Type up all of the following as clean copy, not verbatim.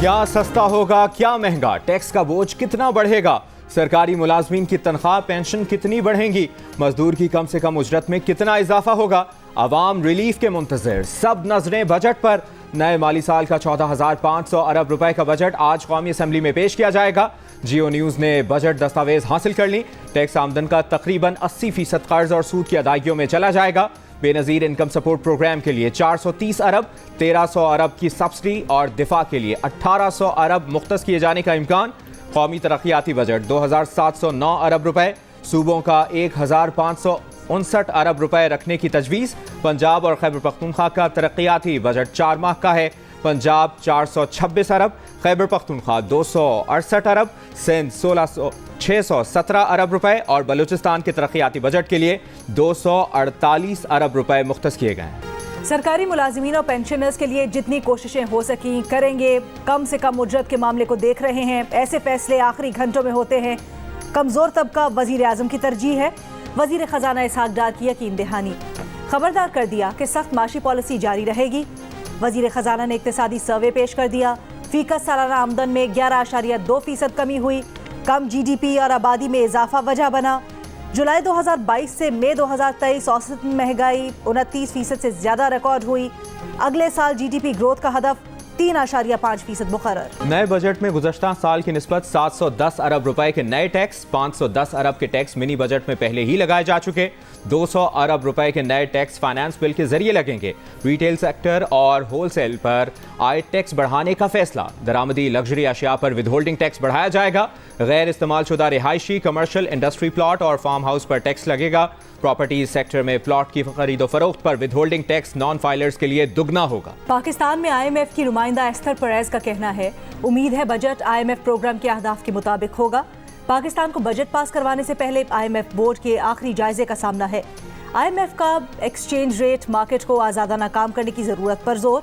क्या सस्ता होगा, क्या महंगा, टैक्स का बोझ कितना बढ़ेगा, सरकारी मुलाजमीन की तनख्वाह पेंशन कितनी बढ़ेंगी, मजदूर की कम से कम उजरत में कितना इजाफा होगा, अवाम रिलीफ के मुंतज़िर, सब नजरें बजट पर। नए माली साल का 14,500 अरब रुपए का बजट आज कौमी असम्बली में पेश किया जाएगा। जियो न्यूज़ ने बजट दस्तावेज हासिल कर ली। टैक्स आमदन का तकरीबन 80% कर्ज और सूद की अदायगियों में चला जाएगा। बेनज़ीर इनकम सपोर्ट प्रोग्राम के लिए 430 अरब, 1300 अरब की सब्सिडी और दिफा के लिए 1800 अरब मुख्तस किए जाने का इम्कान। कौमी तरक्याती बजट 2709 अरब रुपए, सूबों का 1559 अरब रुपए रखने की तजवीज़। पंजाब और खैबर पख्तूनख्वा का तरक्याती बजट 4 माह का है। पंजाब 426 अरब, खैबर पख्तूनख्वा 268 अरब, सिंध 617 अरब रुपए और बलूचिस्तान के तरक्याती बजट के लिए 248 अरब रुपए मुख्तस किए गए हैं। सरकारी मुलाजिमीन और पेंशनर्स के लिए जितनी कोशिशें हो सकी करेंगे। कम से कम उजरत के मामले को देख रहे हैं। ऐसे फैसले आखिरी घंटों में होते हैं। कमज़ोर तबका वज़ीर आज़म की तरजीह है। वज़ीर ख़जाना इसहाक डार की यकीन दहानी। खबरदार कर दिया कि सख्त माशी पॉलिसी जारी रहेगी। वज़ीर ख़जाना ने इक़्तिसादी सर्वे पेश कर दिया। फ़ीसद सालाना आमदन में 11.2% कमी हुई। कम GDP और आबादी में इजाफा वजह बना। जुलाई 2022 से मई 2023 औसत महंगाई 29% से ज़्यादा रिकॉर्ड हुई। अगले साल GDP ग्रोथ का हदफ 3.5% मुकर्रर। नए बजट में गुज़श्ता साल की निस्बत 710 अरब रुपए के नए टैक्स, 510 अरब के टैक्स मिनी बजट में पहले ही लगाए जा चुके। 200 अरब रुपए के नए टैक्स फाइनेंस बिल के जरिए लगेंगे। रिटेल सेक्टर और होलसेल पर आय टैक्स बढ़ाने का फैसला। दरामदी लग्जरी अशिया पर विदहोल्डिंग टैक्स बढ़ाया जाएगा। गैर इस्तेमाल शुदा रिहायशी, कमर्शियल, इंडस्ट्री प्लॉट और फार्म हाउस पर टैक्स लगेगा। प्रॉपर्टी सेक्टर में प्लॉट की खरीदो फरोख्त पर विदहोल्डिंग टैक्स नॉन फाइलर्स के लिए दुगना होगा। पाकिस्तान में IMF की नुमाइंदा एस्थर परैज का कहना है, उम्मीद है बजट IMF प्रोग्राम के अहदाफ के मुताबिक होगा। पाकिस्तान को बजट पास करवाने से पहले IMF बोर्ड के आखिरी जायजे का सामना है। IMF का एक्सचेंज रेट मार्केट को आज़ादाना काम करने की ज़रूरत पर जोर।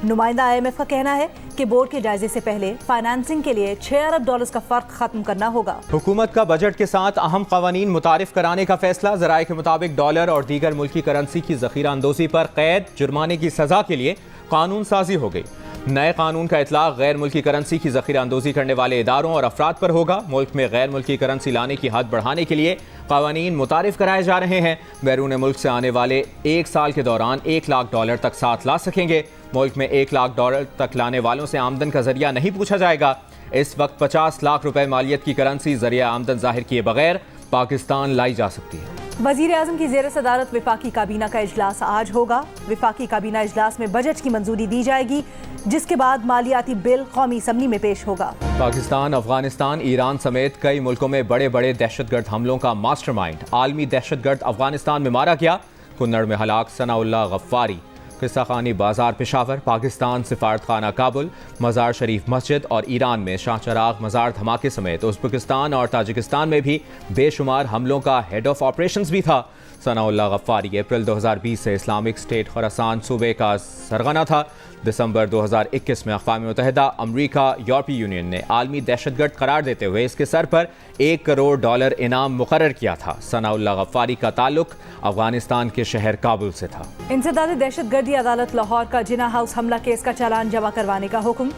नुमाइंदा IMF का कहना है कि बोर्ड के जायजे से पहले फाइनेंसिंग के लिए 6 अरब डॉलर्स का फर्क खत्म करना होगा। हुकूमत का बजट के साथ अहम कवानीन मुतारिफ कराने का फैसला। ज़राए के मुताबिक डॉलर और दीगर मुल्की करेंसी की ज़ख़ीरा अंदोज़ी पर कैद, जुर्माने की सज़ा के लिए कानून साजी हो गई। नए कानून का इतलाक़ गैर मुल्की करेंसी की ज़ख़ीरा अंदोज़ी करने वाले इदारों और अफराद पर होगा। मुल्क में गैर मुल्की करेंसी लाने की हद बढ़ाने के लिए क़वानीन मुतारिफ कराए जा रहे हैं। बैरून मुल्क से आने वाले 1 साल के दौरान 1 लाख डॉलर तक साथ ला सकेंगे। मुल्क में 1 लाख डॉलर तक लाने वालों से आमदन का जरिया नहीं पूछा जाएगा। इस वक्त 50 लाख रुपए मालियत की करेंसी जरिया आमदन जाहिर किए बगैर पाकिस्तान लाई जा सकती है। वज़ीर आज़म की ज़ेर सदारत विफाकी काबीना का इजलास आज होगा। विफाकी काबीना इजलास में बजट की मंजूरी दी जाएगी, जिसके बाद मालियाती बिल कौमी असम्बली में पेश होगा। पाकिस्तान, अफगानिस्तान, ईरान समेत कई मुल्कों में बड़े बड़े दहशतगर्द हमलों का मास्टरमाइंड आलमी दहशतगर्द अफगानिस्तान में मारा गया। कुन्नड़ में हलाक सनाउल्लाह गफ्फारी, किस्सा खानी बाजार पेशावर, पाकिस्तान सिफारत खाना काबुल, मज़ार शरीफ मस्जिद और ईरान में शाह चराग मज़ार धमाके समेत उज़्बेकिस्तान और ताजिकिस्तान में भी बेशुमार हमलों का हेड ऑफ ऑपरेशंस भी था। सनाउल्लाह गफ्फारी अप्रैल 2020 से इस्लामिक स्टेट खुरासान सूबे का सरगना था। दिसंबर 2021 में अक़वाम मुत्तहिदा, अमरीका, यूरोपीय यूनियन ने आलमी दहशतगर्द करार देते हुए इसके सर पर $1 करोड़ इनाम मुकर्रर किया था। सनाउल्लाह गफ्फारी का ताल्लुक अफगानिस्तान के शहर काबुल से था। इंसदाद दहशतगर्दी अदालत लाहौर का जिना हाउस हमला केस का चालान जमा करवाने का हुक्म।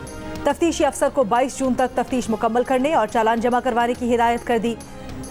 तफ्तीशी अफसर को 22 जून तक तफ्तीश मुकम्मल करने और चालान जमा करवाने की हिदायत कर दी।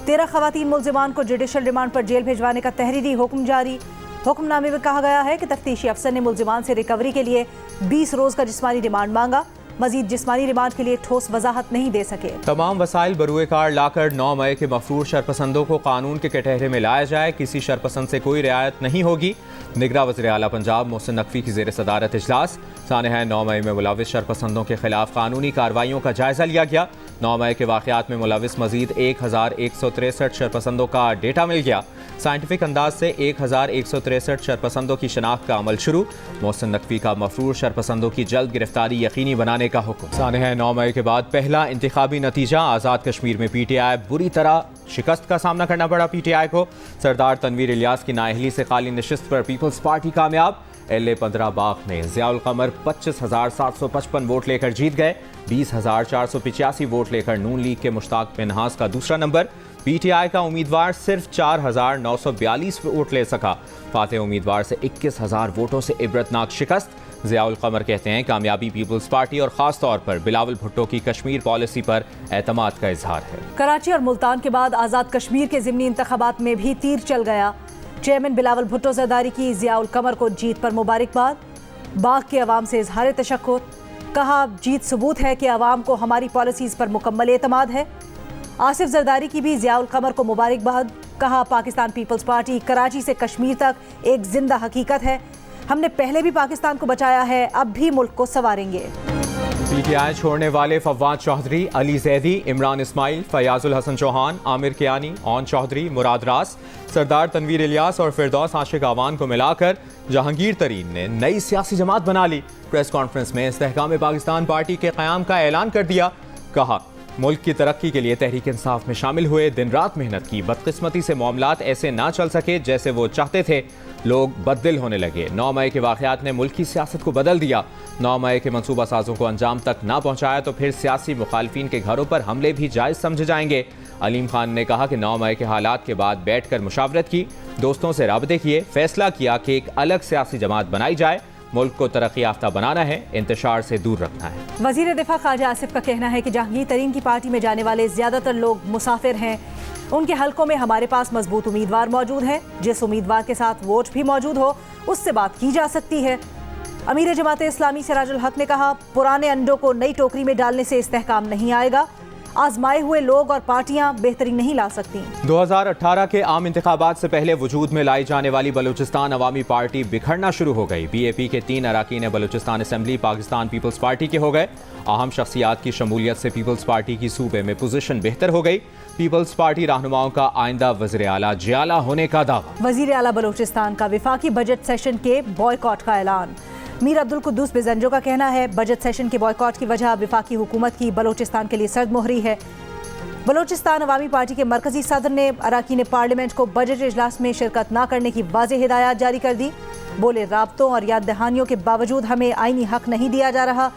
13 खवातीन मुल्जिमान को जुडिशल रिमांड पर जेल भिजवाने का तहरीरी हुक्म जारी। हुक्मनामे में कहा गया है कि तफ्तीशी अफसर ने मुल्जिमान से रिकवरी के लिए 20 रोज का जिस्मानी रिमांड मांगा। मजीद जिस्मानी रिमांड के लिए ठोस वजाहत नहीं दे सके। तमाम वसाइल बरूए कार लाकर 9 मई के मफरूर शरपसंदों को कानून के कटहरे में लाया जाए। किसी शरपसंद से कोई रियायत नहीं होगी। निगरान वज़ीर आला पंजाब मोहसिन नकवी की ज़ेर सदारत इजलास। सानहा 9 मई में मुलविस शरपसंदों के खिलाफ कानूनी कार्रवाइयों का जायजा लिया गया। 9 मई के वाक़यात में मुलविस मजीद 1163 शरपसंदों का डेटा मिल गया। साइंटिफिक अंदाज से 1163 शरपसंदों की शनाख्त का अमल शुरू। मोहसिन नकवी का मफरूर शरपसंदों की जल्द गिरफ्तारी यकीनी बनाने का हुक्म। सानहा 9 मई के बाद पहला इंतखाबी नतीजा। आज़ाद कश्मीर में PTI बुरी तरह शिकस्त का सामना करना पड़ा PTI को। सरदार तनवीर इलियास की नाअहली से खाली नशिस्त पर पीपल्स पार्टी कामयाब। LA 15 बाग में ज़ियाउल कमर 25,755 वोट लेकर जीत गए। 20,485 वोट लेकर नून लीग के मुश्ताक मिन्हास का दूसरा नंबर। PTI का उम्मीदवार सिर्फ 4,942 वोट ले सका। फातेह उम्मीदवार से 21,000 वोटों से इबरतनाक शिकस्त। ضیاء القمر کہتے ہیں کامیابی پیپلز پارٹی اور خاص طور پر بلاول بھٹو کی کشمیر پالیسی پر اعتماد کا اظہار ہے۔ کراچی اور ملتان کے بعد آزاد کشمیر کے ضمنی انتخابات میں بھی تیر چل گیا۔ چیئرمین بلاول بھٹو زرداری کی ضیاء القمر کو جیت پر مبارکباد، باغ کے عوام سے اظہار تشکر، کہا جیت ثبوت ہے کہ عوام کو ہماری پالیسیز پر مکمل اعتماد ہے۔ آصف زرداری کی بھی ضیاء القمر کو مبارکباد، کہا پاکستان پیپلز پارٹی کراچی سے کشمیر تک ایک زندہ حقیقت ہے، ہم نے پہلے بھی پاکستان کو بچایا ہے، اب بھی ملک کو سنواریں گے۔ پی ٹی آئی چھوڑنے والے فواد چودھری، علی زیدی، عمران اسماعیل، فیاض الحسن چوہان، عامر کیانی، اون چودھری، مراد راس، سردار تنویر الیاس اور فردوس عاشق اعوان کو ملا کر جہانگیر ترین نے نئی سیاسی جماعت بنا لی۔ پریس کانفرنس میں استحکام پاکستان پارٹی کے قیام کا اعلان کر دیا، کہا ملک کی ترقی کے لیے تحریک انصاف میں شامل ہوئے، دن رات محنت کی، بدقسمتی سے معاملات ایسے نہ چل سکے جیسے وہ چاہتے تھے، لوگ بددل ہونے لگے۔ 9 مئی کے واقعات نے ملک کی سیاست کو بدل دیا، 9 مئی کے منصوبہ سازوں کو انجام تک نہ پہنچایا تو پھر سیاسی مخالفین کے گھروں پر حملے بھی جائز سمجھے جائیں گے۔ علیم خان نے کہا کہ 9 مئی کے حالات کے بعد بیٹھ کر مشاورت کی، دوستوں سے رابطے کیے، فیصلہ کیا کہ ایک الگ سیاسی جماعت بنائی جائے، ملک کو ترقی یافتہ بنانا ہے، انتشار سے دور رکھنا ہے۔ وزیر دفاع خواجہ آصف کا کہنا ہے کہ جہانگیر ترین کی پارٹی میں جانے والے زیادہ تر لوگ مسافر ہیں، ان کے حلقوں میں ہمارے پاس مضبوط امیدوار موجود ہیں، جس امیدوار کے ساتھ ووٹ بھی موجود ہو اس سے بات کی جا سکتی ہے۔ امیر جماعت اسلامی سراج الحق نے کہا پرانے انڈوں کو نئی ٹوکری میں ڈالنے سے استحکام نہیں آئے گا، آزمائے ہوئے لوگ اور پارٹیاں بہتری نہیں لا سکتی۔ 2018 کے عام انتخابات سے پہلے وجود میں لائی جانے والی بلوچستان عوامی پارٹی بکھرنا شروع ہو گئی۔ بی اے پی کے 3 اراکین بلوچستان اسمبلی پاکستان پیپلز پارٹی کے ہو گئے۔ اہم شخصیات کی شمولیت سے پیپلز پارٹی کی صوبے میں پوزیشن بہتر ہو گئی۔ پیپلز پارٹی رہنماؤں کا آئندہ وزیر اعلیٰ جیالہ ہونے کا دعویٰ۔ وزیر اعلیٰ بلوچستان کا وفاقی بجٹ سیشن کے بائیکاٹ کا اعلان۔ میر عبدالقدوس بزنجو کا کہنا ہے بجٹ سیشن کے بائیکاٹ کی وجہ وفاقی حکومت کی بلوچستان کے لیے سرد مہری ہے۔ بلوچستان عوامی پارٹی کے مرکزی صدر نے اراکین پارلیمنٹ کو بجٹ اجلاس میں شرکت نہ کرنے کی واضح ہدایات جاری کر دی، بولے رابطوں اور یاد دہانیوں کے باوجود ہمیں آئینی حق نہیں دیا جا رہا،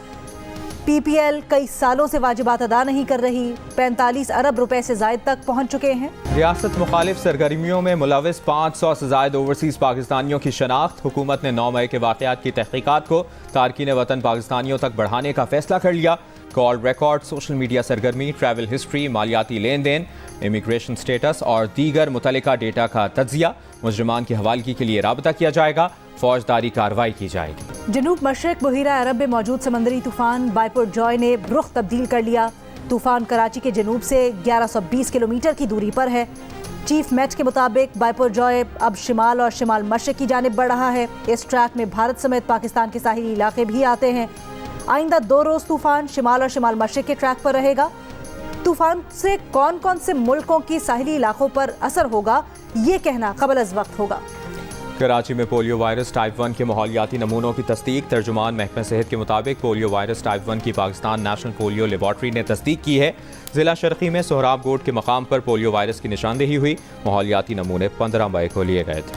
پی پی ایل کئی سالوں سے واجبات ادا نہیں کر رہی، 45 ارب روپے سے زائد تک پہنچ چکے ہیں۔ ریاست مخالف سرگرمیوں میں ملوث 500 سے زائد اوورسیز پاکستانیوں کی شناخت، حکومت نے 9 مئی کے واقعات کی تحقیقات کو تارکین وطن پاکستانیوں تک بڑھانے کا فیصلہ کر لیا۔ کال ریکارڈ، سوشل میڈیا سرگرمی، ٹریول ہسٹری، مالیاتی لین دین، امیگریشن سٹیٹس اور دیگر متعلقہ ڈیٹا کا تجزیہ، مجرمان کی حوالگی کے لیے رابطہ کیا جائے گا، فوجداری کارروائی کی جائے گی۔ جنوب مشرق بحیرہ عرب میں موجود سمندری طوفان بائیپور جوائے نے رخ تبدیل کر لیا۔ طوفان کراچی کے جنوب سے 1120 کلومیٹر کی دوری پر ہے۔ چیف میٹ کے مطابق بائیپور جوائے اب شمال اور شمال مشرق کی جانب بڑھ رہا ہے۔ اس ٹریک میں بھارت سمیت پاکستان کے ساحلی علاقے بھی آتے ہیں۔ آئندہ 2 روز طوفان شمال اور شمال مشرق کے ٹریک پر رہے گا۔ طوفان سے کون کون سے ملکوں کی ساحلی علاقوں پر اثر ہوگا یہ کہنا قبل از وقت ہوگا۔ کراچی میں پولیو وائرس ٹائپ 1 کے ماحولیاتی نمونوں کی تصدیق، ترجمان محکمہ صحت کے مطابق پولیو وائرس ٹائپ 1 کی پاکستان نیشنل پولیو لیبارٹری نے تصدیق کی ہے۔ ضلع شرقی میں سہراب گوٹ کے مقام پر پولیو وائرس کی نشاندہی ہوئی، ماحولیاتی نمونے 15 مئی کو لیے گئے تھے۔